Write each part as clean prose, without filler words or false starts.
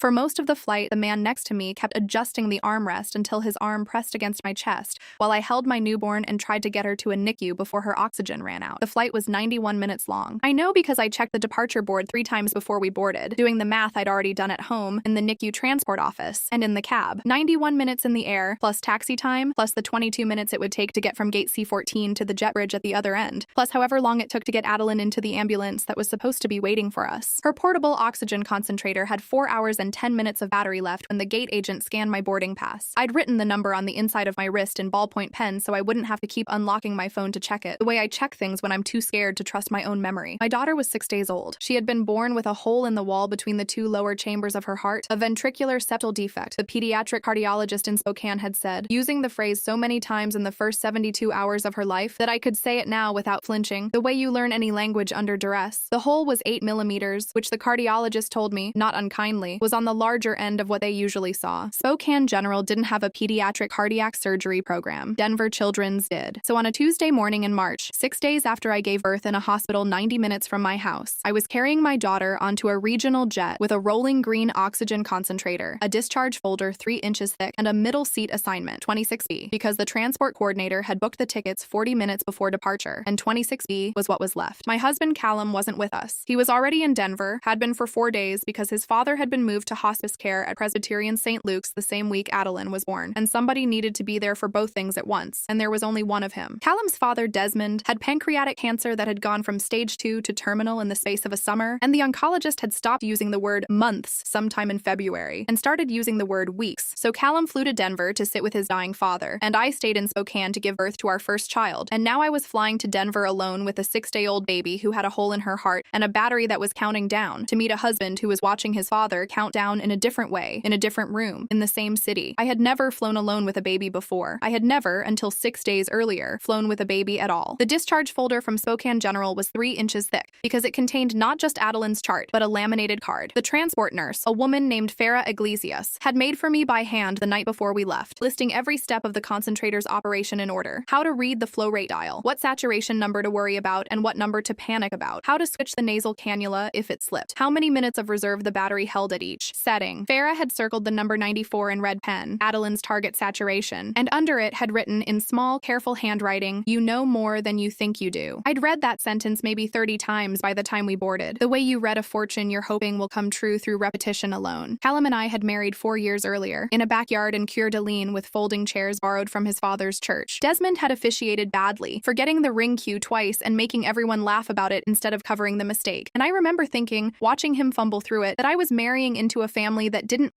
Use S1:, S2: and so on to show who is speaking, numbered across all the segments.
S1: For most of the flight, the man next to me kept adjusting the armrest until his arm pressed against my chest while I held my newborn and tried to get her to a NICU before her oxygen ran out. The flight was 91 minutes long. I know because I checked the departure board 3 times before we boarded, doing the math I'd already done at home, in the NICU transport office, and in the cab. 91 minutes in the air, plus taxi time, plus the 22 minutes it would take to get from gate C14 to the jet bridge at the other end, plus however long it took to get Adeline into the ambulance that was supposed to be waiting for us. Her portable oxygen concentrator had 4 hours and 10 minutes of battery left when the gate agent scanned my boarding pass. I'd written the number on the inside of my wrist in ballpoint pen so I wouldn't have to keep unlocking my phone to check it, the way I check things when I'm too scared to trust my own memory. My daughter was 6 days old. She had been born with a hole in the wall between the 2 lower chambers of her heart, a ventricular septal defect, the pediatric cardiologist in Spokane had said, using the phrase so many times in the first 72 hours of her life that I could say it now without flinching, the way you learn any language under duress. The hole was 8 millimeters, which the cardiologist told me, not unkindly, was on the larger end of what they usually saw. Spokane General didn't have a pediatric cardiac surgery program. Denver Children's did. So on a Tuesday morning in March, 6 days after I gave birth in a hospital 90 minutes from my house, I was carrying my daughter onto a regional jet with a rolling green oxygen concentrator, a discharge folder 3 inches thick, and a middle seat assignment, 26B, because the transport coordinator had booked the tickets 40 minutes before departure, and 26B was what was left. My husband Callum wasn't with us. He was already in Denver, had been for 4 days because his father had been moved to hospice care at Presbyterian St. Luke's the same week Adeline was born, and somebody needed to be there for both things at once, and there was only one of him. Callum's father, Desmond, had pancreatic cancer that had gone from stage 2 to terminal in the space of a summer, and the oncologist had stopped using the word months sometime in February and started using the word weeks. So Callum flew to Denver to sit with his dying father, and I stayed in Spokane to give birth to our first child, and now I was flying to Denver alone with a 6-day-old baby who had a hole in her heart and a battery that was counting down to meet a husband who was watching his father count down in a different way, in a different room, in the same city. I had never flown alone with a baby before. I had never, until 6 days earlier, flown with a baby at all. The discharge folder from Spokane General was 3 inches thick because it contained not just Adeline's chart, but a laminated card. The transport nurse, a woman named Farah Iglesias, had made for me by hand the night before we left, listing every step of the concentrator's operation in order: how to read the flow rate dial, what saturation number to worry about and what number to panic about, how to switch the nasal cannula if it slipped, how many minutes of reserve the battery held at each setting. Farah had circled the number 94 in red pen, Adeline's target saturation, and under it had written in small, careful handwriting, "You know more than you think you do." I'd read that sentence maybe 30 times by the time we boarded, the way you read a fortune you're hoping will come true through repetition alone. Callum and I had married 4 years earlier, in a backyard in Coeur d'Alene with folding chairs borrowed from his father's church. Desmond had officiated badly, forgetting the ring cue twice and making everyone laugh about it instead of covering the mistake. And I remember thinking, watching him fumble through it, that I was marrying into a family that didn't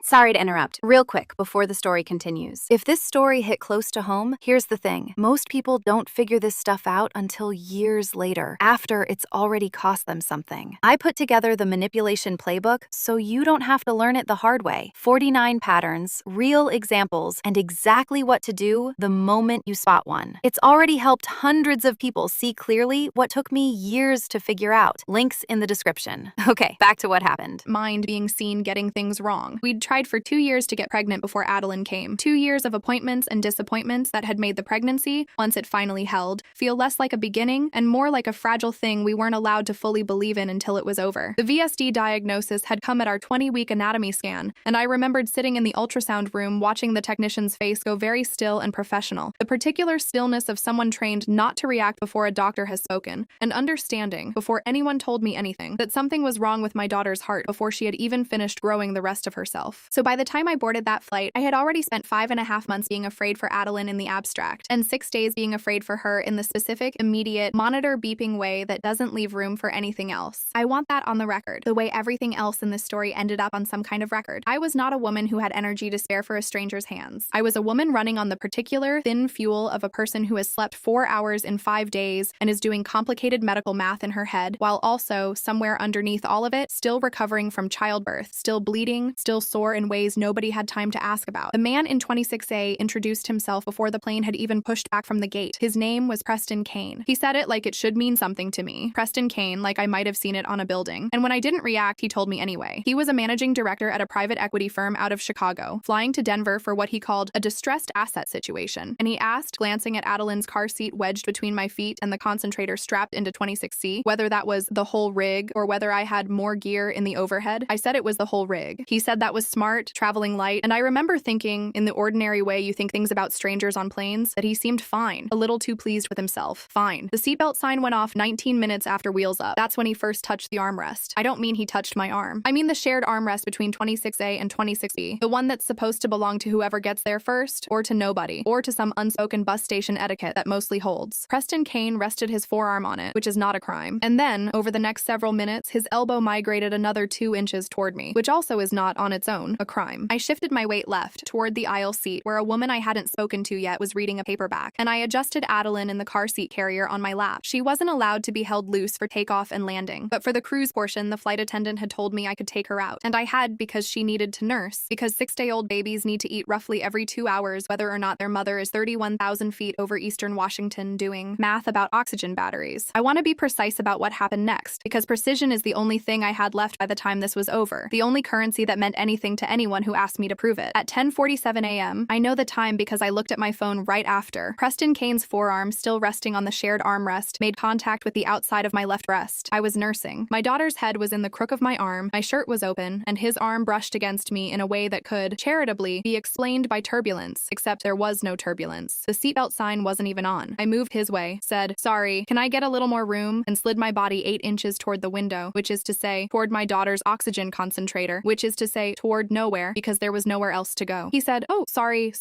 S2: Sorry to interrupt. Real quick before the story continues. If this story hit close to home, here's the thing. Most people don't figure this stuff out until years later, after it's already cost them something. I put together the manipulation playbook so you don't have to learn it the hard way. 49 patterns, real examples, and exactly what to do the moment you spot one. It's already helped hundreds of people see clearly what took me years to figure out. Links in the description. Okay, back to what happened.
S1: Mind being seen getting things wrong. We'd tried for 2 years to get pregnant before Adeline came. 2 years of appointments and disappointments that had made the pregnancy, once it finally held, feel less like a beginning and more like a fragile thing we weren't allowed to fully believe in until it was over. The VSD diagnosis had come at our 20-week anatomy scan, and I remembered sitting in the ultrasound room watching the technician's face go very still and professional, the particular stillness of someone trained not to react before a doctor has spoken, and understanding, before anyone told me anything, that something was wrong with my daughter's heart before she had even finished growing the rest of herself. So by the time I boarded that flight, I had already spent 5.5 months being afraid for Adeline in the abstract, and 6 days being afraid for her in the specific, immediate, monitor beeping way that doesn't leave room for anything else. I want that on the record, the way everything else in this story ended up on some kind of record. I was not a woman who had energy to spare for a stranger's hands. I was a woman running on the particular thin fuel of a person who has slept 4 hours in 5 days and is doing complicated medical math in her head, while also, somewhere underneath all of it, still recovering from childbirth, still bleeding, still sore in ways nobody had time to ask about. The man in 26A introduced himself before the plane had even pushed back from the gate. His name was Preston Kane. He said it like it should mean something to me. Preston Kane, like I might have seen it on a building. And when I didn't react, he told me anyway. He was a managing director at a private equity firm out of Chicago, flying to Denver for what he called a distressed asset situation. And he asked, glancing at Adeline's car seat wedged between my feet and the concentrator strapped into 26C, whether that was the whole rig or whether I had more gear in the overhead. I said it it was the whole rig. He said that was smart, traveling light, and I remember thinking, in the ordinary way you think things about strangers on planes, that he seemed fine, a little too pleased with himself. Fine. The seatbelt sign went off 19 minutes after wheels up. That's when he first touched the armrest. I don't mean he touched my arm. I mean the shared armrest between 26A and 26B, the one that's supposed to belong to whoever gets there first, or to nobody, or to some unspoken bus station etiquette that mostly holds. Preston Kane rested his forearm on it, which is not a crime. And then, over the next several minutes, his elbow migrated another 2 inches toward me, which also is not, on its own, a crime. I shifted my weight left, toward the aisle seat, where a woman I hadn't spoken to yet was reading a paperback, and I adjusted Adeline in the car seat carrier on my lap. She wasn't allowed to be held loose for takeoff and landing, but for the cruise portion, the flight attendant had told me I could take her out, and I had because she needed to nurse, because 6-day-old babies need to eat roughly every 2 hours whether or not their mother is 31,000 feet over eastern Washington doing math about oxygen batteries. I want to be precise about what happened next, because precision is the only thing I had left by the time this was over, the only currency that meant anything to anyone who asked me to prove it. At 10:47 a.m., I know the time because I looked at my phone right after. Preston Kane's forearm, still resting on the shared armrest, made contact with the outside of my left breast. I was nursing. My daughter's head was in the crook of my arm, my shirt was open, and his arm brushed against me in a way that could, charitably, be explained by turbulence, except there was no turbulence. The seatbelt sign wasn't even on. I moved his way, said, "Sorry, can I get a little more room?" and slid my body 8 inches toward the window, which is to say, toward my daughter's oxygen concentrator, which is to say, toward nowhere, because there was nowhere else to go. He said, "Oh, sorry,"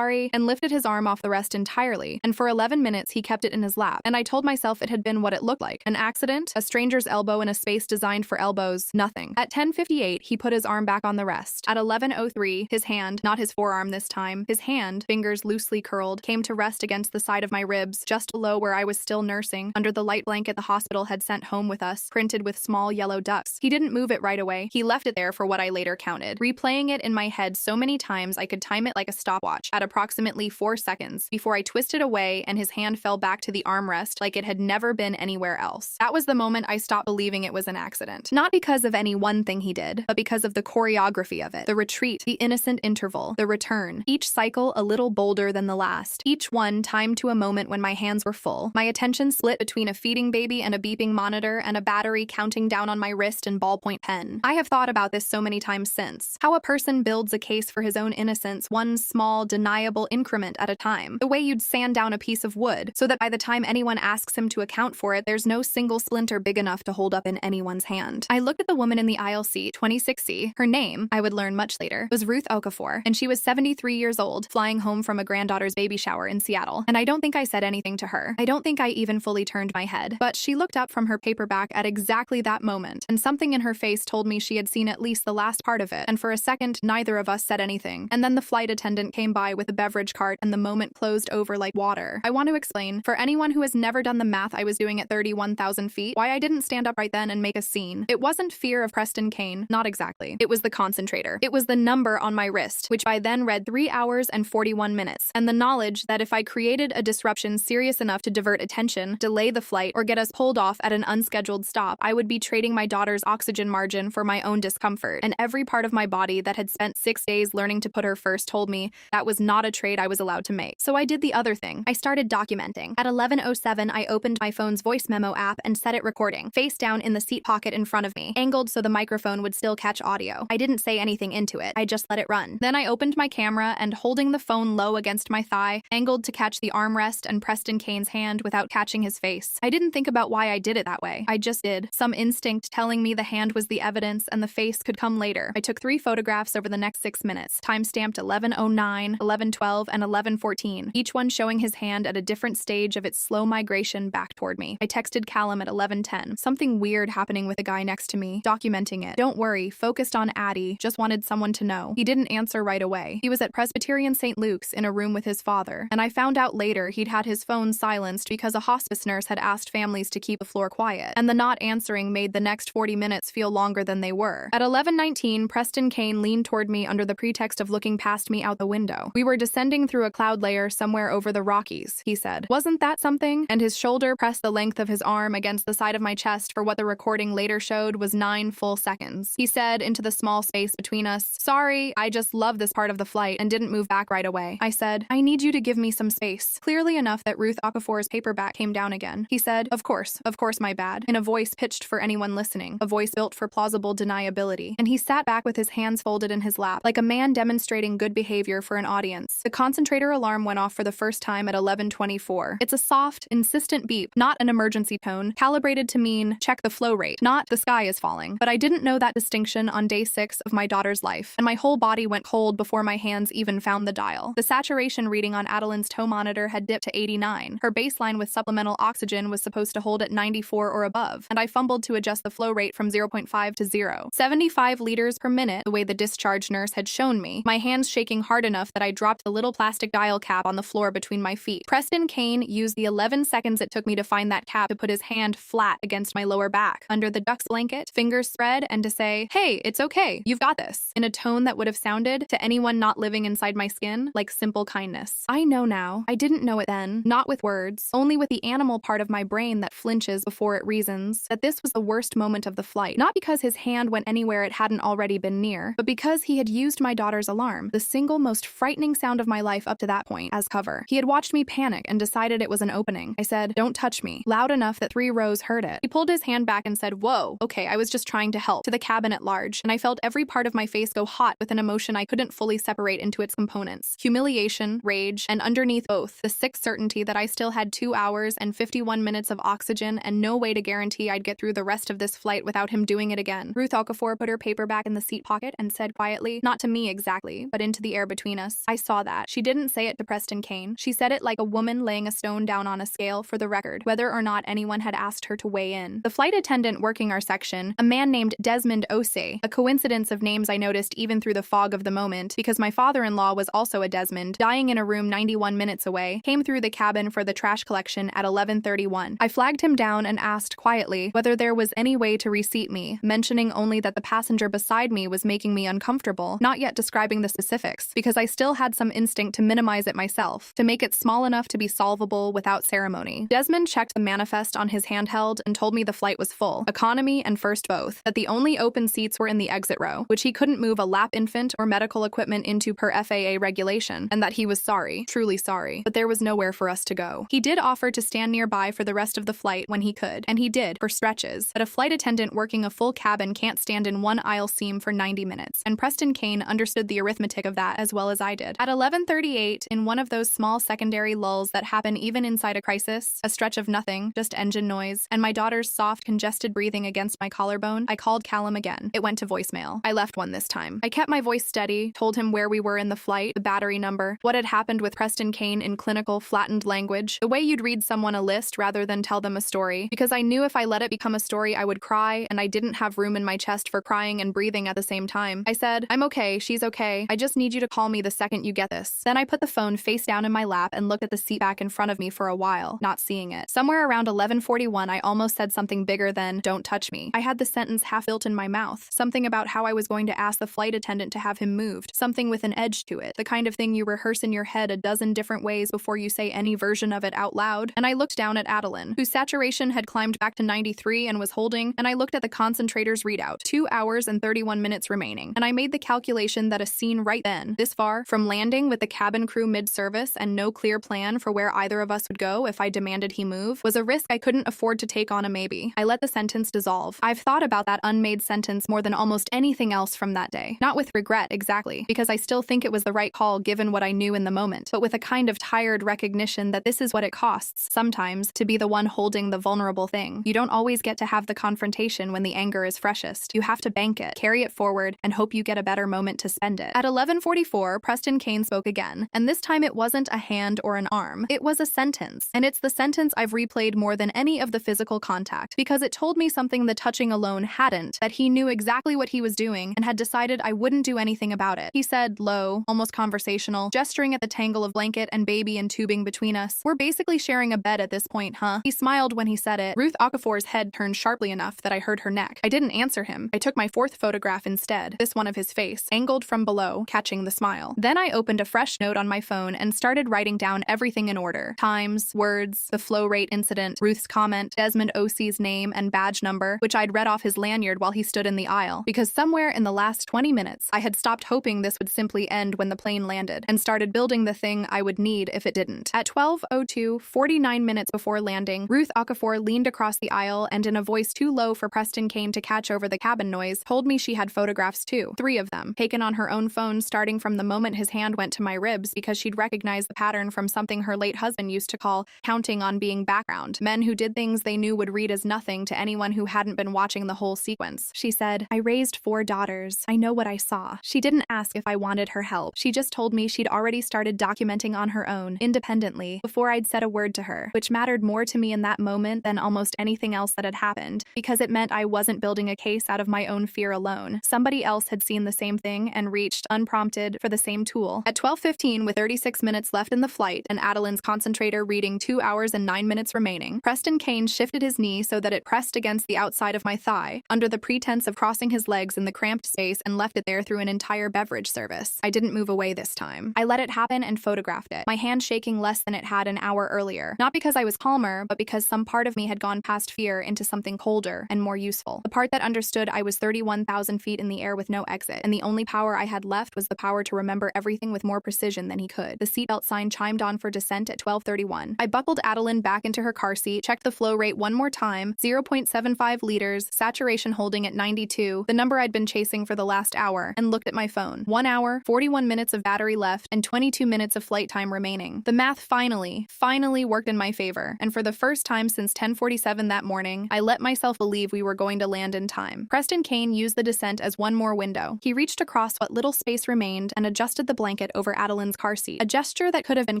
S1: and lifted his arm off the rest entirely, and for 11 minutes he kept it in his lap, and I told myself it had been what it looked like. An accident, a stranger's elbow in a space designed for elbows, nothing. At 10:58, he put his arm back on the rest. At 11:03, his hand, not his forearm this time, his hand, fingers loosely curled, came to rest against the side of my ribs, just below where I was still nursing, under the light blanket the hospital had sent home with us, printed with small yellow ducks. He didn't move it right away. He left it there for what I later counted, replaying it in my head so many times I could time it like a stopwatch, at approximately 4 seconds, before I twisted away and his hand fell back to the armrest like it had never been anywhere else. That was the moment I stopped believing it was an accident. Not because of any one thing he did, but because of the choreography of it. The retreat, the innocent interval, the return. Each cycle a little bolder than the last. Each one timed to a moment when my hands were full. My attention split between a feeding baby and a beeping monitor and a battery counting down on my wrist and ballpoint pen. I have thought about this so many times since. How a person builds a case for his own innocence one small, deniable increment at a time. The way you'd sand down a piece of wood, so that by the time anyone asks him to account for it, there's no single splinter big enough to hold up in anyone's hand. I looked at the woman in the aisle seat, 26C. Her name, I would learn much later, was Ruth Okafor, and she was 73 years old, flying home from a granddaughter's baby shower in Seattle. And I don't think I said anything to her. I don't think I even fully turned my head. But she looked up from her paperback at exactly that moment, and something in her face told me she had seen at least the last part of it, and for a second, neither of us said anything. And then the flight attendant came by with a beverage cart, and the moment closed over like water. I want to explain, for anyone who has never done the math I was doing at 31,000 feet, why I didn't stand up right then and make a scene. It wasn't fear of Preston Kane, not exactly. It was the concentrator. It was the number on my wrist, which by then read 3 hours and 41 minutes, and the knowledge that if I created a disruption serious enough to divert attention, delay the flight, or get us pulled off at an unscheduled stop, I would be trading my daughter's oxygen margin for my own discomfort, and every part of my body that had spent 6 days learning to put her first told me that was not a trade I was allowed to make. So I did the other thing. I started documenting. At 11:07, I opened my phone's voice memo app and set it recording, face down in the seat pocket in front of me, angled so the microphone would still catch audio. I didn't say anything into it. I just let it run. Then I opened my camera and, holding the phone low against my thigh, angled to catch the armrest and Preston Kane's hand without catching his face. I didn't think about why I did it that way. I just did. Some instinct telling me the hand was the evidence and the face could come later. I took 3 photographs over the next 6 minutes, time-stamped 11:09, 11:12, and 11:14, each one showing his hand at a different stage of its slow migration back toward me. I texted Callum at 11:10. Something weird happening with the guy next to me, documenting it. Don't worry, focused on Addie, just wanted someone to know. He didn't answer right away. He was at Presbyterian St. Luke's in a room with his father, and I found out later he'd had his phone silenced because a hospice nurse had asked families to keep the floor quiet, and the not answering made the next 40 minutes feel longer than they were. At 11:19, Preston Kane leaned toward me under the pretext of looking past me out the window. We were descending through a cloud layer somewhere over the Rockies, he said. Wasn't that something? And his shoulder pressed the length of his arm against the side of my chest for what the recording later showed was 9 full seconds. He said into the small space between us, "Sorry, I just love this part of the flight," and didn't move back right away. I said, "I need you to give me some space." Clearly enough that Ruth Okafor's paperback came down again. He said, of course, my bad," in a voice pitched for anyone listening, a voice built for plausible deniability. reality. And he sat back with his hands folded in his lap, like a man demonstrating good behavior for an audience. The concentrator alarm went off for the first time at 11:24. It's a soft, insistent beep, not an emergency tone, calibrated to mean check the flow rate, not the sky is falling. But I didn't know that distinction on day 6 of my daughter's life, and my whole body went cold before my hands even found the dial. The saturation reading on Adeline's toe monitor had dipped to 89. Her baseline with supplemental oxygen was supposed to hold at 94 or above, and I fumbled to adjust the flow rate from 0.5 to 0. 75 liters per minute, the way the discharge nurse had shown me, my hands shaking hard enough that I dropped the little plastic dial cap on the floor between my feet. Preston Kane used the 11 seconds it took me to find that cap to put his hand flat against my lower back, under the duck's blanket, fingers spread, and to say, "Hey, it's okay, you've got this," in a tone that would have sounded, to anyone not living inside my skin, like simple kindness. I know now. I didn't know it then, not with words, only with the animal part of my brain that flinches before it reasons, that this was the worst moment of the flight, not because his hand went anywhere it hadn't already been near, but because he had used my daughter's alarm, the single most frightening sound of my life up to that point, as cover. He had watched me panic and decided it was an opening. I said, "Don't touch me," loud enough that 3 rows heard it. He pulled his hand back and said, "Whoa, okay, I was just trying to help," to the cabin at large, and I felt every part of my face go hot with an emotion I couldn't fully separate into its components. Humiliation, rage, and underneath both, the sick certainty that I still had 2 hours and 51 minutes of oxygen and no way to guarantee I'd get through the rest of this flight without him doing it again. Ruth Okafor put her paper back in the seat pocket and said quietly, not to me exactly, but into the air between us, "I saw that." She didn't say it to Preston Kane. She said it like a woman laying a stone down on a scale for the record, whether or not anyone had asked her to weigh in. The flight attendant working our section, a man named Desmond Osei, a coincidence of names I noticed even through the fog of the moment, because my father-in-law was also a Desmond, dying in a room 91 minutes away, came through the cabin for the trash collection at 11:31. I flagged him down and asked quietly whether there was any way to reseat me, mentioning only that the passenger beside me was making me uncomfortable, not yet describing the specifics, because I still had some instinct to minimize it myself, to make it small enough to be solvable without ceremony. Desmond checked the manifest on his handheld and told me the flight was full, economy and first both, that the only open seats were in the exit row, which he couldn't move a lap infant or medical equipment into per FAA regulation, and that he was sorry, truly sorry, but there was nowhere for us to go. He did offer to stand nearby for the rest of the flight when he could, and he did, for stretches, but a flight attendant working a full cabin can't stand in one aisle seam for 90 minutes, and Preston Kane understood the arithmetic of that as well as I did. At 11:38, in one of those small secondary lulls that happen even inside a crisis, a stretch of nothing, just engine noise, and my daughter's soft, congested breathing against my collarbone, I called Callum again. It went to voicemail. I left one this time. I kept my voice steady, told him where we were in the flight, the battery number, what had happened with Preston Kane in clinical, flattened language, the way you'd read someone a list rather than tell them a story, because I knew if I let it become a story I would cry, and I didn't have room in my chest for crying and breathing at the same time. I said, "I'm okay, she's okay, I just need you to call me the second you get this." Then I put the phone face down in my lap and looked at the seat back in front of me for a while, not seeing it. Somewhere around 11:41 I almost said something bigger than, "Don't touch me." I had the sentence half built in my mouth, something about how I was going to ask the flight attendant to have him moved, something with an edge to it, the kind of thing you rehearse in your head a dozen different ways before you say any version of it out loud, and I looked down at Adeline, whose saturation had climbed back to 93 and was holding, and I looked at the concentrator's readout, 2 hours and 31 minutes remaining, and I made the calculation that a scene right then, this far, from landing with the cabin crew mid-service and no clear plan for where either of us would go if I demanded he move, was a risk I couldn't afford to take on a maybe. I let the sentence dissolve. I've thought about that unmade sentence more than almost anything else from that day. Not with regret, exactly, because I still think it was the right call given what I knew in the moment, but with a kind of tired recognition that this is what it costs, sometimes, to be the one holding the vulnerable thing. You don't always get to have the confrontation when the anger is freshest. You have to bank it, carry it forward, and hope you get a better moment to spend it. At 11:44, Preston Kane spoke again, and this time it wasn't a hand or an arm. It was a sentence, and it's the sentence I've replayed more than any of the physical contact, because it told me something the touching alone hadn't, that he knew exactly what he was doing and had decided I wouldn't do anything about it. He said, low, almost conversational, gesturing at the tangle of blanket and baby and tubing between us. "We're basically sharing a bed at this point, huh?" He smiled when he said it. Ruth Okafor's head turned sharply enough that I heard her neck. I didn't answer him. I took my 4th photograph instead, this one of his face, angled from below, catching the smile. Then I opened a fresh note on my phone and started writing down everything in order. Times, words, the flow rate incident, Ruth's comment, Desmond Osei's name and badge number, which I'd read off his lanyard while he stood in the aisle, because somewhere in the last 20 minutes, I had stopped hoping this would simply end when the plane landed, and started building the thing I would need if it didn't. At 12:02, 49 minutes before landing, Ruth Okafor leaned across the aisle and in a voice too low for Preston Kane to catch over the cabin noise, noise, told me she had photographs too, 3 of them, taken on her own phone starting from the moment his hand went to my ribs because she'd recognized the pattern from something her late husband used to call counting on being background. Men who did things they knew would read as nothing to anyone who hadn't been watching the whole sequence. She said, "I raised 4 daughters. I know what I saw." She didn't ask if I wanted her help. She just told me she'd already started documenting on her own, independently, before I'd said a word to her, which mattered more to me in that moment than almost anything else that had happened, because it meant I wasn't building a case out of my own fear alone. Somebody else had seen the same thing and reached, unprompted, for the same tool. At 12:15, with 36 minutes left in the flight and Adeline's concentrator reading 2 hours and 9 minutes remaining, Preston Kane shifted his knee so that it pressed against the outside of my thigh, under the pretense of crossing his legs in the cramped space, and left it there through an entire beverage service. I didn't move away this time. I let it happen and photographed it, my hand shaking less than it had an hour earlier. Not because I was calmer, but because some part of me had gone past fear into something colder and more useful. The part that understood I was 31,000 feet in the air with no exit, and the only power I had left was the power to remember everything with more precision than he could. The seatbelt sign chimed on for descent at 12:31. I buckled Adeline back into her car seat, checked the flow rate one more time, 0.75 liters, saturation holding at 92, the number I'd been chasing for the last hour, and looked at my phone. 1 hour, 41 minutes of battery left, and 22 minutes of flight time remaining. The math finally worked in my favor, and for the first time since 10:47 that morning, I let myself believe we were going to land in time. Preston Kane used the descent as one more window. He reached across what little space remained and adjusted the blanket over Adeline's car seat, a gesture that could have been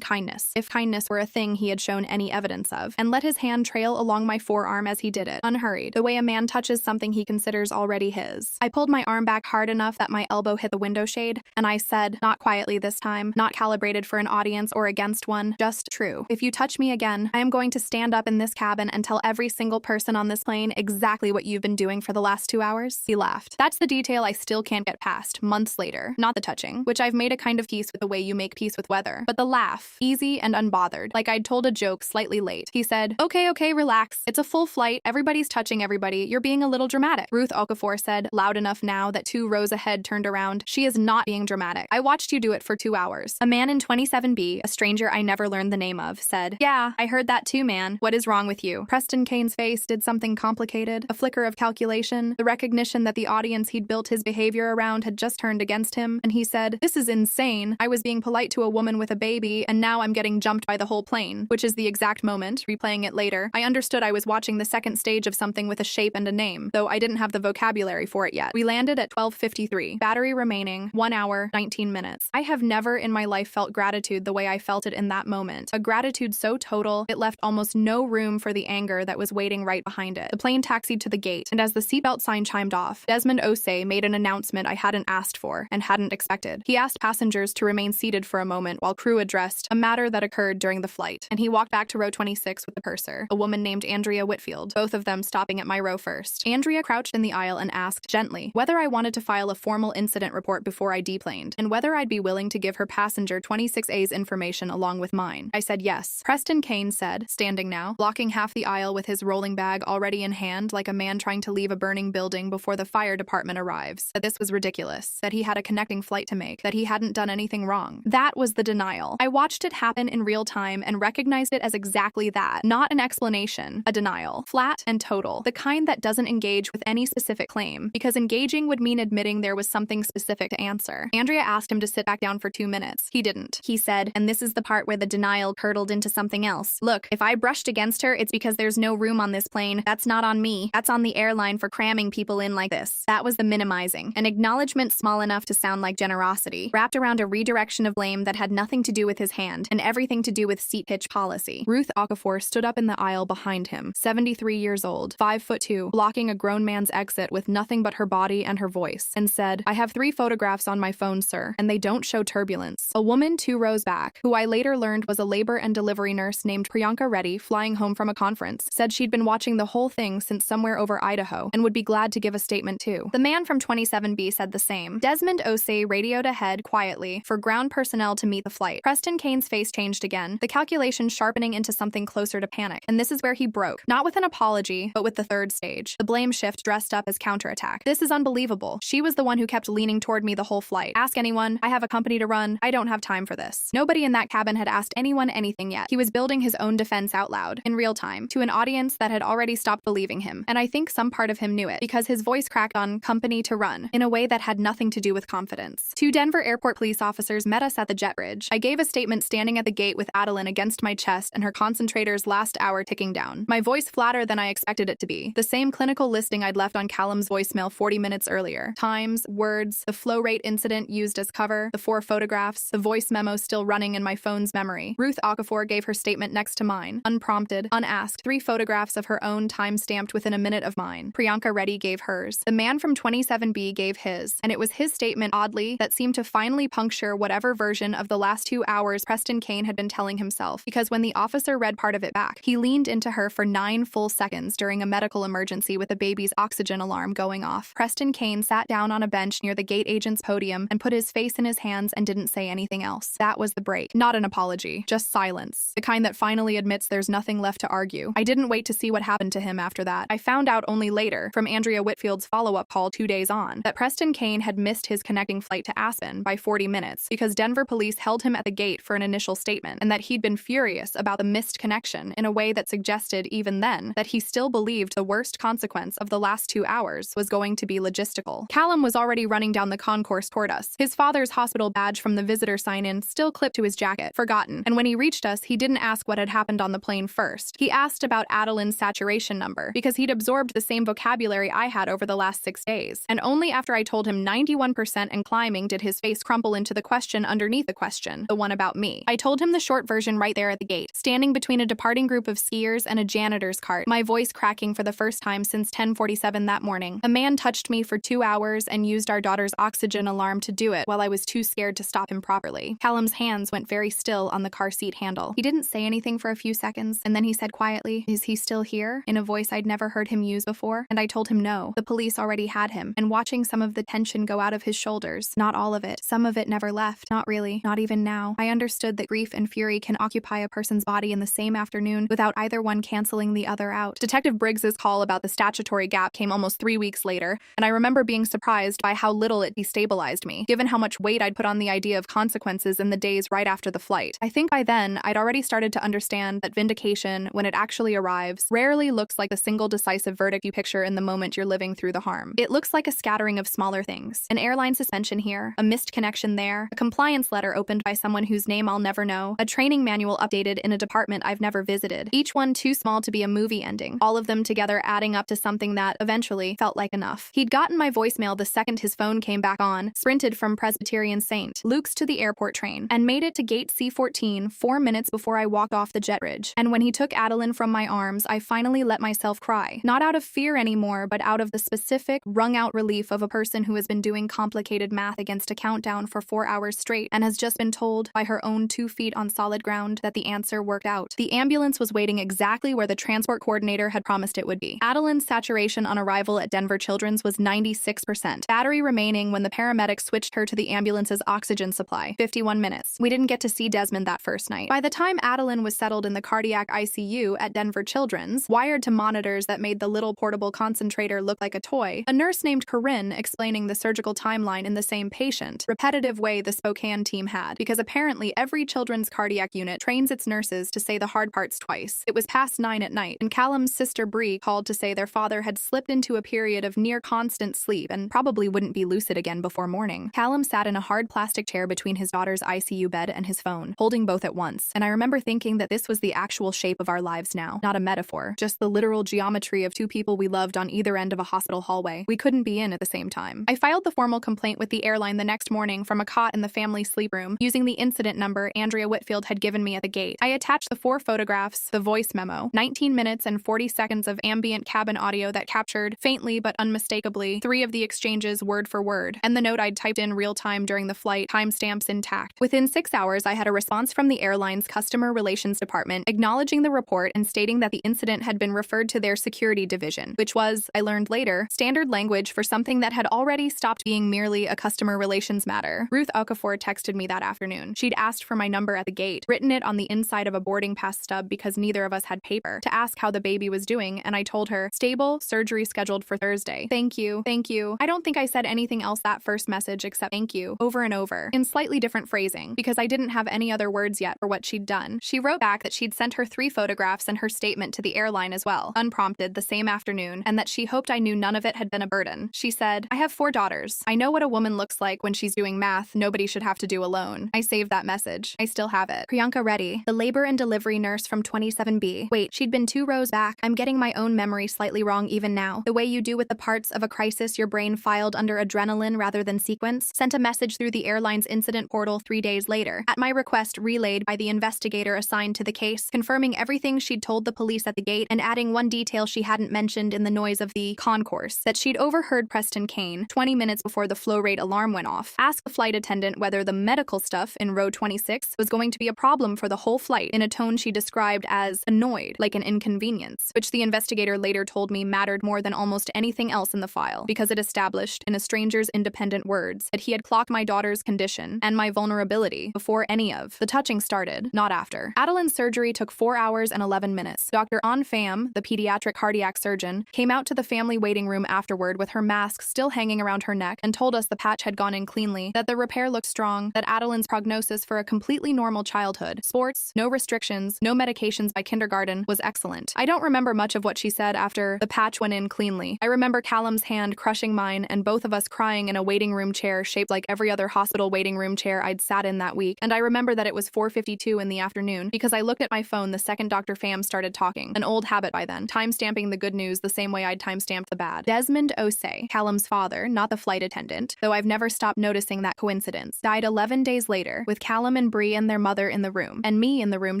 S1: kindness, if kindness were a thing he had shown any evidence of, and let his hand trail along my forearm as he did it, unhurried, the way a man touches something he considers already his. I pulled my arm back hard enough that my elbow hit the window shade, and I said, not quietly this time, not calibrated for an audience or against one, just true. If you touch me again, I am going to stand up in this cabin and tell every single person on this plane exactly what you've been doing for the last 2 hours. He laughed. That's the detail I still can't get past, months later. Not the touching, which I've made a kind of peace with the way you make peace with weather, but the laugh, easy and unbothered, like I'd told a joke slightly late. He said, okay, relax. It's a full flight. Everybody's touching everybody. You're being a little dramatic. Ruth Okafor said, loud enough now that 2 rows ahead turned around. She is not being dramatic. I watched you do it for 2 hours. A man in 27B, a stranger I never learned the name of, said, yeah, I heard that too, man. What is wrong with you? Preston Kane's face did something complicated, a flicker of calculation, the recognition that the audience he'd built his behavior around had just turned against him, and he said, this is insane. I was being polite to a woman with a baby, and now I'm getting jumped by the whole plane, which is the exact moment, replaying it later, I understood I was watching the second stage of something with a shape and a name, though I didn't have the vocabulary for it yet. We landed at 12:53, battery remaining, 1 hour, 19 minutes. I have never in my life felt gratitude the way I felt it in that moment, a gratitude so total, it left almost no room for the anger that was waiting right behind it. The plane taxied to the gate, and as the seatbelt sign chimed off, Desmond Osei made an announcement I hadn't asked for and hadn't expected. He asked passengers to remain seated for a moment while crew addressed a matter that occurred during the flight, and he walked back to row 26 with the purser, a woman named Andrea Whitfield, both of them stopping at my row first. Andrea crouched in the aisle and asked, gently, whether I wanted to file a formal incident report before I deplaned, and whether I'd be willing to give her passenger 26A's information along with mine. I said yes. Preston Kane said, standing now, blocking half the aisle with his rolling bag already in hand like a man trying to leave a burning building before the fire department arrives, that this was ridiculous, that he had a connecting flight to make, that he hadn't done anything wrong. That was the denial. I watched it happen in real time and recognized it as exactly that, not an explanation, a denial, flat and total, the kind that doesn't engage with any specific claim, because engaging would mean admitting there was something specific to answer. Andrea asked him to sit back down for 2 minutes. He didn't. He said, and this is the part where the denial curdled into something else. Look, if I brushed against her, it's because there's no room on this plane. That's not on me. That's on the airline for cramming people in like this. That was the minimizing. An acknowledgement small enough to sound like generosity, wrapped around a redirection of blame that had nothing to do with his hand and everything to do with seat pitch policy. Ruth Okafor stood up in the aisle behind him, 73 years old, 5'2", blocking a grown man's exit with nothing but her body and her voice, and said, I have 3 photographs on my phone, sir, and they don't show turbulence. A woman 2 rows back, who I later learned was a labor and delivery nurse named Priyanka Reddy, flying home from a conference, said she'd been watching the whole thing since somewhere over Idaho and would be glad to give a statement too. The man from 27B said the same. Desmond Osei radioed ahead quietly for ground personnel to meet the flight. Preston Kane's face changed again, the calculation sharpening into something closer to panic, and this is where he broke, not with an apology, but with the third stage, the blame shift dressed up as counterattack. This is unbelievable. She was the one who kept leaning toward me the whole flight. Ask anyone. I have a company to run. I don't have time for this. Nobody in that cabin had asked anyone anything yet. He was building his own defense out loud, in real time, to an audience that had already stopped believing him, and I think some part of him knew it, because his voice voice cracked on "company to run" in a way that had nothing to do with confidence. Two Denver airport police officers met us at the jet bridge. I gave a statement standing at the gate with Adeline against my chest and her concentrator's last hour ticking down. My voice flatter than I expected it to be. The same clinical listing I'd left on Callum's voicemail 40 minutes earlier. Times, words, the flow rate incident used as cover, the 4 photographs, the voice memo still running in my phone's memory. Ruth Okafor gave her statement next to mine, unprompted, unasked, 3 photographs of her own time-stamped within a minute of mine. Priyanka Reddy gave hers. The man from 27B gave his, and it was his statement, oddly, that seemed to finally puncture whatever version of the last 2 hours Preston Kane had been telling himself, because when the officer read part of it back, he leaned into her for 9 full seconds during a medical emergency with a baby's oxygen alarm going off. Preston Kane sat down on a bench near the gate agent's podium and put his face in his hands and didn't say anything else. That was the break. Not an apology, just silence. The kind that finally admits there's nothing left to argue. I didn't wait to see what happened to him after that. I found out only later, from Andrea Whitfield's follow-up call 2 days on, that Preston Kane had missed his connecting flight to Aspen by 40 minutes because Denver police held him at the gate for an initial statement, and that he'd been furious about the missed connection in a way that suggested, even then, that he still believed the worst consequence of the last 2 hours was going to be logistical. Callum was already running down the concourse toward us, his father's hospital badge from the visitor sign-in still clipped to his jacket, forgotten, and when he reached us, he didn't ask what had happened on the plane first. He asked about Adeline's saturation number, because he'd absorbed the same vocabulary I had over the last 6 days, and only after I told him 91% and climbing did his face crumple into the question underneath the question, the one about me. I told him the short version right there at the gate, standing between a departing group of skiers and a janitor's cart, my voice cracking for the first time since 10:47 that morning. A man touched me for 2 hours and used our daughter's oxygen alarm to do it while I was too scared to stop him properly. Callum's hands went very still on the car seat handle. He didn't say anything for a few seconds, and then he said quietly, "Is he still here?" in a voice I'd never heard him use before, and I told him no. The police already had him, and watching some of the tension go out of his shoulders. Not all of it. Some of it never left. Not really. Not even now. I understood that grief and fury can occupy a person's body in the same afternoon without either one canceling the other out. Detective Briggs's call about the statutory gap came almost 3 weeks later, and I remember being surprised by how little it destabilized me, given how much weight I'd put on the idea of consequences in the days right after the flight. I think by then, I'd already started to understand that vindication, when it actually arrives, rarely looks like the single decisive verdict you picture in the moment you're living through the harm. It looks like a scattering of smaller things. An airline suspension here, a missed connection there, a compliance letter opened by someone whose name I'll never know, a training manual updated in a department I've never visited, each one too small to be a movie ending, all of them together adding up to something that, eventually, felt like enough. He'd gotten my voicemail the second his phone came back on, sprinted from Presbyterian St. Luke's to the airport train, and made it to gate C14 4 minutes before I walked off the jet bridge. And when he took Adeline from my arms, I finally let myself cry. Not out of fear anymore, but out of the specific, wrung-out relief of a person who has been doing complicated math against a countdown for 4 hours straight and has just been told by her own 2 feet on solid ground that the answer worked out. The ambulance was waiting exactly where the transport coordinator had promised it would be. Adeline's saturation on arrival at Denver Children's was 96%. Battery remaining when the paramedics switched her to the ambulance's oxygen supply, 51 minutes. We didn't get to see Desmond that first night. By the time Adeline was settled in the cardiac ICU at Denver Children's, wired to monitors that made the little portable concentrator look like a toy, a nurse named Corinne explaining the surgical timeline in the same patient, repetitive way the Spokane team had, because apparently every children's cardiac unit trains its nurses to say the hard parts twice. It was past 9 at night, and Callum's sister Bree called to say their father had slipped into a period of near constant sleep and probably wouldn't be lucid again before morning. Callum sat in a hard plastic chair between his daughter's ICU bed and his phone, holding both at once, and I remember thinking that this was the actual shape of our lives now, not a metaphor, just the literal geometry of 2 people we loved on either end of a hospital hallway we couldn't be in at the same time. I filed the formal complaint with the airline the next morning from a cot in the family sleep room, using the incident number Andrea Whitfield had given me at the gate. I attached the 4 photographs, the voice memo, 19 minutes and 40 seconds of ambient cabin audio that captured, faintly but unmistakably, 3 of the exchanges word for word, and the note I'd typed in real time during the flight, timestamps intact. Within 6 hours, I had a response from the airline's customer relations department acknowledging the report and stating that the incident had been referred to their security division, which was, I learned later, standard language for something that had already stopped being merely a customer relations matter. Ruth Okafor texted me that afternoon. She'd asked for my number at the gate, written it on the inside of a boarding pass stub because neither of us had paper, to ask how the baby was doing, and I told her, stable, surgery scheduled for Thursday. Thank you, thank you. I don't think I said anything else that first message except thank you, over and over, in slightly different phrasing, because I didn't have any other words yet for what she'd done. She wrote back that she'd sent her 3 photographs and her statement to the airline as well, unprompted, the same afternoon, and that she hoped I knew none of it had been a burden. She said, "I have 4 daughters. I know what a woman looks like when she's doing math nobody should have to do alone." I saved that message. I still have it. Priyanka Reddy, the labor and delivery nurse from 27B. Wait, she'd been 2 rows back. I'm getting my own memory slightly wrong even now. The way you do with the parts of a crisis your brain filed under adrenaline rather than sequence, sent a message through the airline's incident portal 3 days later, at my request relayed by the investigator assigned to the case, confirming everything she'd told the police at the gate and adding one detail she hadn't mentioned in the noise of the concourse, that she'd overheard Preston Kane, 20 minutes before the flow rate alarm went off, ask the flight attendant whether the medical stuff in row 26 was going to be a problem for the whole flight in a tone she described as annoyed, like an inconvenience, which the investigator later told me mattered more than almost anything else in the file, because it established, in a stranger's independent words, that he had clocked my daughter's condition and my vulnerability before any of the touching started, not after. Adeline's surgery took 4 hours and 11 minutes. Dr. An Pham, the pediatric cardiac surgeon, came out to the family waiting room afterward with her mask still hanging around her neck and told us the patch had gone in cleanly, that the repair looked strong, that Adeline's prognosis for a completely normal childhood, sports, no restrictions, no medications by kindergarten, was excellent. I don't remember much of what she said after the patch went in cleanly. I remember Callum's hand crushing mine and both of us crying in a waiting room chair shaped like every other hospital waiting room chair I'd sat in that week, and I remember that it was 4:52 in the afternoon because I looked at my phone the second Dr. Pham started talking, an old habit by then, time-stamping the good news the same way I'd time-stamped the bad. Desmond Osei, Callum's father, not the flight attendant, though I've never stopped noticing that coincidence, died 11 days later with Callum and Bree and their mother in the room, and me in the room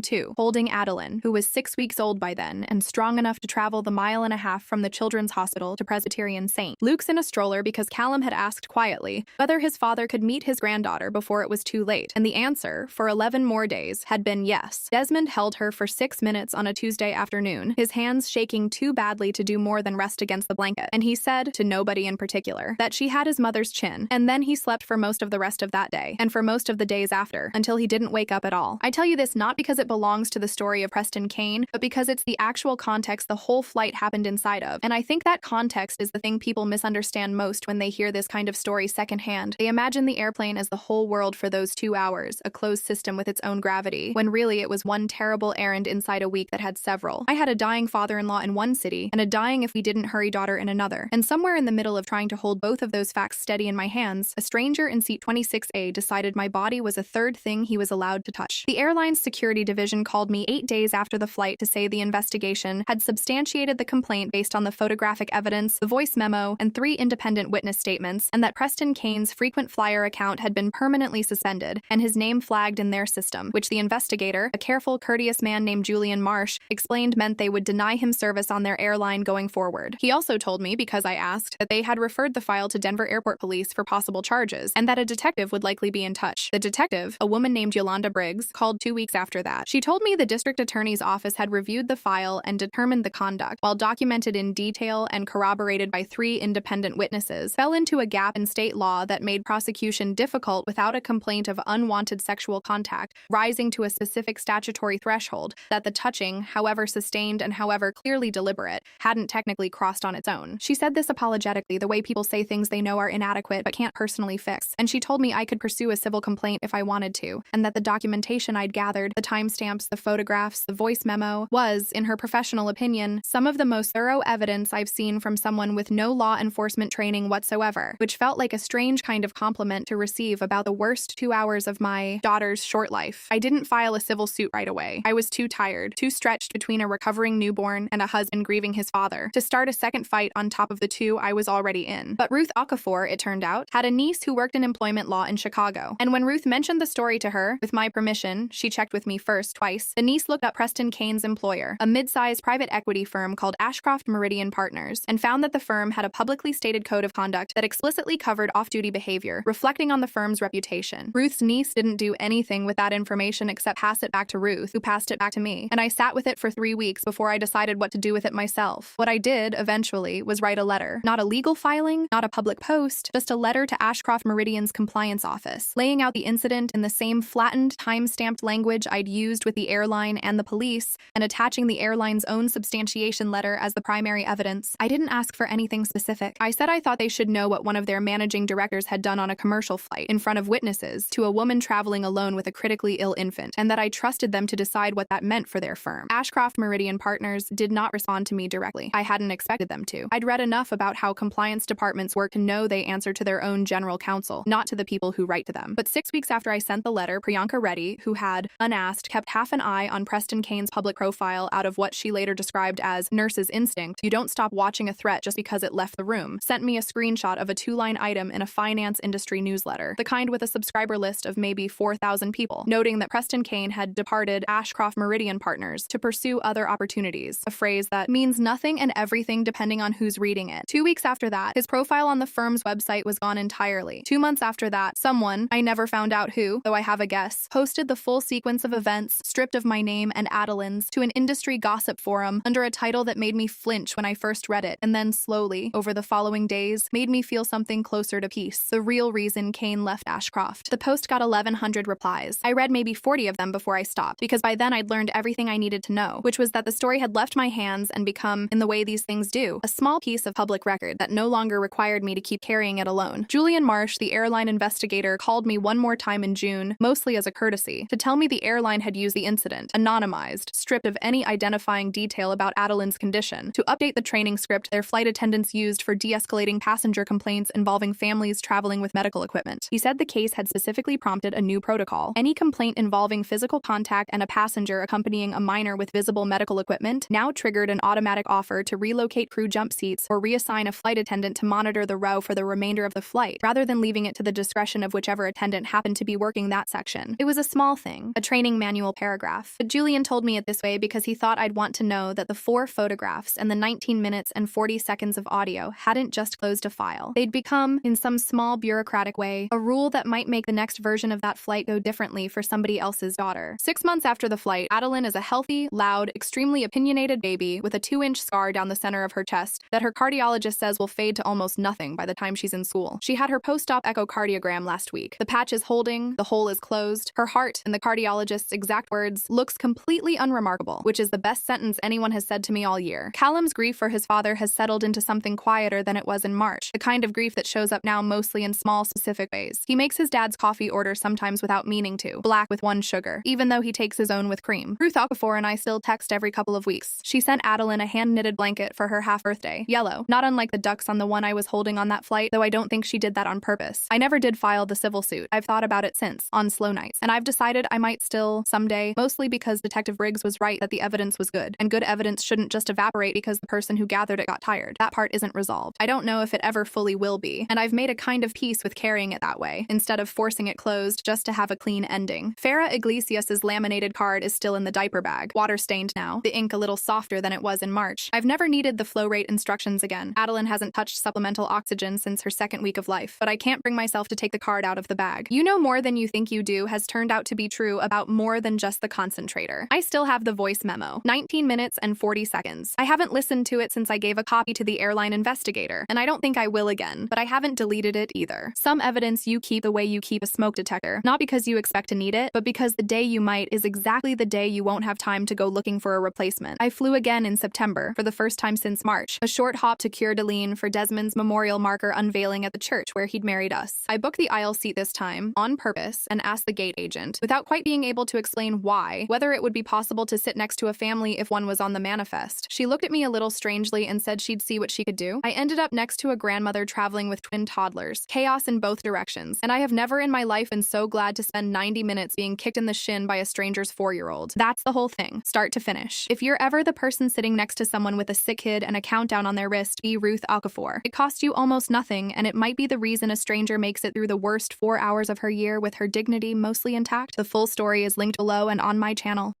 S1: too, holding Adeline, who was 6 weeks old by then and strong enough to travel the 1.5 miles from the Children's Hospital to Presbyterian St. Luke's in a stroller because Callum had asked quietly whether his father could meet his granddaughter before it was too late, and the answer, for 11 more days, had been yes. Desmond held her for 6 minutes on a Tuesday afternoon, his hands shaking too badly to do more than rest against the blanket, and he said, to nobody in particular, that she had his mother's chin, and then he slept for most of the rest of that day, and for most of the days after, until he didn't wake up at all. I tell you this not because it belongs to the story of Preston Kane, but because it's the actual context the whole flight happened inside of, and I think that context is the thing people misunderstand most when they hear this kind of story secondhand. They imagine the airplane as the whole world for those 2 hours, a closed system with its own gravity, when really it was one terrible errand inside a week that had several. I had a dying father-in-law in one city, and a dying if we didn't hurry daughter in another, and somewhere in the middle of trying to hold both of those facts steady in my hands, a stranger in seat 26A decided my body was a third thing he was allowed to touch. The airline's security division called me 8 days after the flight to say the investigation had substantiated the complaint based on the photographic evidence, the voice memo, and 3 independent witness statements, and that Preston Kane's frequent flyer account had been permanently suspended and his name flagged in their system, which the investigator, a careful, courteous man named Julian Marsh, explained meant they would deny him service on their airline going forward. He also told me, because I asked, that they had referred the file to Denver Airport Police for possible charges, and that a detective would likely be in touch. The detective, a woman named Yolanda Briggs, called 2 weeks after that. She told me the district attorney's office had reviewed the file and determined the conduct, while documented in detail and corroborated by 3 independent witnesses, fell into a gap in state law that made prosecution difficult without a complaint of unwanted sexual contact rising to a specific statutory threshold that the touching, however sustained and however clearly deliberate, hadn't technically crossed on its own. She said this apologetically, the way people say things they know are inadequate but can't personally fix, and she told me I could pursue a civil complaint if I wanted to, and that the documentation I'd gathered, the timestamps, the photographs, the voice memo, was, in her professional opinion, some of the most thorough evidence I've seen from someone with no law enforcement training whatsoever, which felt like a strange kind of compliment to receive about the worst 2 hours of my daughter's short life. I didn't file a civil suit right away. I was too tired, too stretched between a recovering newborn and a husband grieving his father, to start a second fight on top of the 2 I was already in. But Ruth Okafor, it turned out, had a niece who worked in employment law in Chicago, and when Ruth mentioned the story to her, with my permission, she checked with me first twice, the niece looked up Preston Kane's employer, a mid-sized private equity firm called Ashcroft Meridian Partners, and found that the firm had a publicly stated code of conduct that explicitly covered off-duty behavior, reflecting on the firm's reputation. Ruth's niece didn't do anything with that information except pass it back to Ruth, who passed it back to me, and I sat with it for 3 weeks before I decided what to do with it myself. What I did, eventually, was write a letter. Not a legal filing, not a public post, just a letter to Ashcroft Meridian's compliance office, laying out the incident in the same flattened, time-stamped language I'd used with the airline and the police, and attaching the airline's own substantiation letter as the primary evidence. I didn't ask for anything specific. I said I thought they should know what one of their managing directors had done on a commercial flight, in front of witnesses, to a woman traveling alone with a critically ill infant, and that I trusted them to decide what that meant for their firm. Ashcroft Meridian Partners did not respond to me directly. I hadn't expected them to. I'd read enough about how compliance departments work to know they answer to their own general counsel, not to the people who write to them. But 6 weeks after I sent the letter, Priyanka Reddy, who had, unasked, kept half an eye on Preston Kane's public profile out of what she later described as nurse's instinct, you don't stop watching a threat just because it left the room, sent me a screenshot of a 2-line item in a finance industry newsletter, the kind with a subscriber list of maybe 4,000 people, noting that Preston Kane had departed Ashcroft Meridian Partners to pursue other opportunities, a phrase that means nothing and everything depending on who's reading it. 2 weeks after that, his profile on the firm's website was gone entirely. 2 months after that, someone, I never found out who, though I have a guess, posted the full sequence of events, stripped of my name and Adeline's, to an industry gossip forum under a title that made me flinch when I first read it, and then slowly, over the following days, made me feel something closer to peace. The real reason Kane left Ashcroft. The post got 1,100 replies. I read maybe 40 of them before I stopped, because by then I'd learned everything I needed to know, which was that the story had left my hands and become, in the way these things do, a small piece of public record that no longer required me to keep carrying it alone. Julian Marsh, the airline investigator, called me one more time in June, mostly as a courtesy, to tell me the airline had used the incident, anonymized, stripped of any identifying detail about Adeline's condition, to update the training script their flight attendants used for de-escalating passenger complaints involving families traveling with medical equipment. He said the case had specifically prompted a new protocol. Any complaint involving physical contact and a passenger accompanying a minor with visible medical equipment now triggered an automatic offer to relocate crew jump seats or reassign a flight attendant to monitor the row for the remainder of the flight, rather than leaving it to the discretion of whichever attendant happened to be working that section. It was a small thing, a training manual paragraph. But Julian told me it this way because he thought I'd want to know that the 4 photographs and the 19 minutes and 40 seconds of audio hadn't just closed a file. They'd become, in some small bureaucratic way, a rule that might make the next version of that flight go differently for somebody else's daughter. 6 months after the flight, Adeline is a healthy, loud, extremely opinionated baby with a 2-inch scar down the center of her chest that her cardiologist says will fade to almost nothing by the time she's in school. She had her post-op echocardiogram last week. The patch is holding, the hole is closed. Her heart, in the cardiologist's exact words, looks completely unremarkable, which is the best sentence anyone has said to me all year. Callum's grief for his father has settled into something quieter than it was in March, the kind of grief that shows up now mostly in small, specific ways. He makes his dad's coffee order sometimes without meaning to, black with 1 sugar, even though he takes his own with cream. Ruth Okafor and I still text every couple of weeks. She sent Adeline a hand-knitted blanket for her half-birthday, yellow, not unlike the ducks on the one I was holding on that flight, though I don't think she did that on purpose. I never did file the civil suit. I've thought about it since, on slow nights, and I've decided I might still, someday, mostly because Detective Briggs was right that the evidence was good, and good evidence shouldn't just evaporate because the person who gathered it got tired. That part isn't resolved. I don't know if it ever fully will be, and I've made a kind of peace with carrying it that way, instead of forcing it closed just to have a clean ending. Farah Iglesias's laminated card is still in the diaper bag, water-stained now, the ink a little softer than it was in March. I've never needed the flow rate instructions again. Adeline hasn't touched supplemental oxygen since her 2nd week of life, but I can't bring myself to take the card out of the bag. You know more than you think you do has turned out to be true about more than just the concentrator. I still have the voice memo, 19 minutes and 40 seconds. I haven't listened to it since I gave a copy to the airline investigator, and I don't think I will again, but I haven't deleted it either. Some evidence you keep the way you keep a smoke detector, not because you expect to need it, but because the day you might is exactly the day you won't have time to go looking for a replacement. I flew again in September, for the first time since March, a short hop to Coeur d'Alene for Desmond's memorial marker unveiling at the church where he'd married us. I booked the aisle seat this time, on purpose, and asked the gate agent, without quite being able to explain why, whether it would be possible to sit next to a family if one was on the manifest. She looked at me a little strangely and said she'd see what she could do. I ended up next to a grandmother traveling with twin toddlers, chaos in both directions, and I have never in my life been so glad to spend 90 minutes being kicked in the shin by a stranger's 4-year-old. That's the whole thing, start to finish. If you're ever the person sitting next to someone with a sick kid and a countdown on their wrist, be Ruth Okafor. It cost you almost nothing, and it might be the reason a stranger makes it through the worst 4 hours of her year with her dignity mostly intact. The full story is linked below and on my channel.